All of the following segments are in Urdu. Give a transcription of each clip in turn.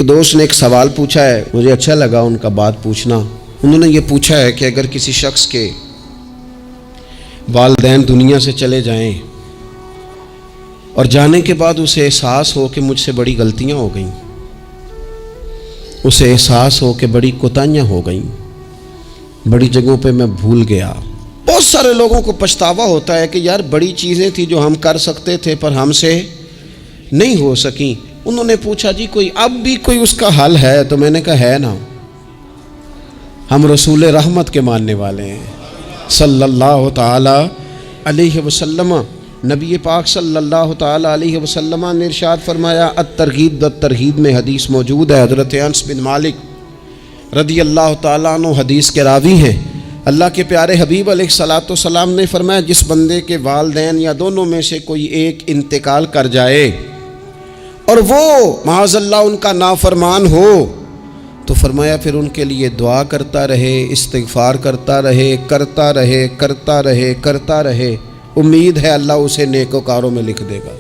ایک دوست نے ایک سوال پوچھا ہے، مجھے اچھا لگا ان کا بات پوچھنا۔ انہوں نے یہ پوچھا ہے کہ اگر کسی شخص کے والدین دنیا سے چلے جائیں اور جانے کے بعد اسے احساس ہو کہ مجھ سے بڑی غلطیاں ہو گئیں، اسے احساس ہو کہ بڑی کوتاہیاں ہو گئیں، بڑی جگہوں پہ میں بھول گیا۔ بہت سارے لوگوں کو پچھتاوا ہوتا ہے کہ یار بڑی چیزیں تھیں جو ہم کر سکتے تھے پر ہم سے نہیں ہو سکیں۔ انہوں نے پوچھا جی کوئی اب بھی کوئی اس کا حل ہے؟ تو میں نے کہا ہے نا، ہم رسول رحمت کے ماننے والے ہیں صلی اللہ تعالی علیہ وسلم۔ نبی پاک صلی اللہ تعالی علیہ وسلم نے ارشاد فرمایا، الترغیب والترہیب میں حدیث موجود ہے، حضرت انس بن مالک رضی اللہ تعالیٰ عنہ حدیث کے راوی ہیں۔ اللہ کے پیارے حبیب علیہ الصلاۃ والسلام نے فرمایا، جس بندے کے والدین یا دونوں میں سے کوئی ایک انتقال کر جائے اور وہ معاذ اللہ ان کا نافرمان ہو، تو فرمایا پھر ان کے لیے دعا کرتا رہے، استغفار کرتا رہے، کرتا رہے، کرتا رہے، کرتا رہے، امید ہے اللہ اسے نیکوکاروں میں لکھ دے گا،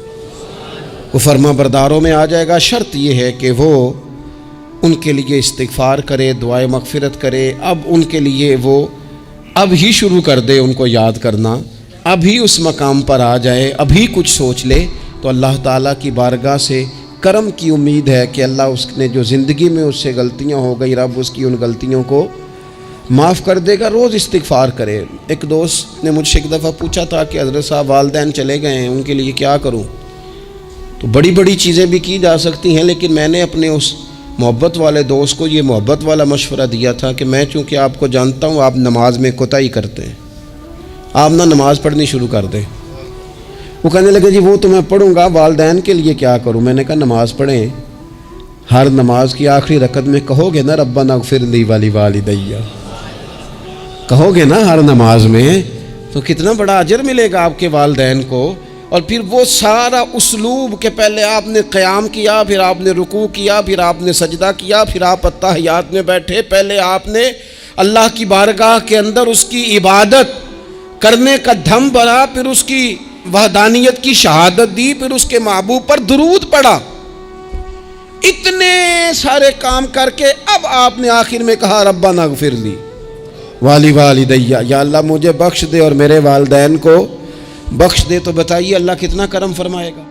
وہ فرما برداروں میں آ جائے گا۔ شرط یہ ہے کہ وہ ان کے لیے استغفار کرے، دعائے مغفرت کرے، اب ان کے لیے وہ اب ہی شروع کر دے ان کو یاد کرنا، اب ہی اس مقام پر آ جائے، ابھی کچھ سوچ لے، تو اللہ تعالیٰ کی بارگاہ سے کرم کی امید ہے کہ اللہ اس نے جو زندگی میں اس سے غلطیاں ہو گئی، رب اس کی ان غلطیوں کو معاف کر دے گا۔ روز استغفار کرے۔ ایک دوست نے مجھ سے ایک دفعہ پوچھا تھا کہ حضرت صاحب والدین چلے گئے ہیں، ان کے لیے کیا کروں؟ تو بڑی بڑی چیزیں بھی کی جا سکتی ہیں، لیکن میں نے اپنے اس محبت والے دوست کو یہ محبت والا مشورہ دیا تھا کہ میں چونکہ آپ کو جانتا ہوں آپ نماز میں کوتاہی کرتے ہیں، آپ نہ نماز پڑھنی شروع کر دیں۔ وہ کہنے لگے جی وہ تو میں پڑھوں گا، والدین کے لیے کیا کروں؟ میں نے کہا نماز پڑھیں، ہر نماز کی آخری رکعت میں کہو گے نا ربنا اغفر لی ولوالدی، کہو گے نا ہر نماز میں، تو کتنا بڑا اجر ملے گا آپ کے والدین کو۔ اور پھر وہ سارا اسلوب کہ پہلے آپ نے قیام کیا، پھر آپ نے رکوع کیا، پھر آپ نے سجدہ کیا، پھر آپ اتحیات میں بیٹھے، پہلے آپ نے اللہ کی بارگاہ کے اندر اس کی عبادت کرنے کا دھم بھرا، پھر اس کی وحدانیت کی شہادت دی، پھر اس کے محبوب پر درود پڑھا، اتنے سارے کام کر کے اب آپ نے آخر میں کہا ربنا اغفر لی ولوالدی، یا اللہ مجھے بخش دے اور میرے والدین کو بخش دے، تو بتائیے اللہ کتنا کرم فرمائے گا۔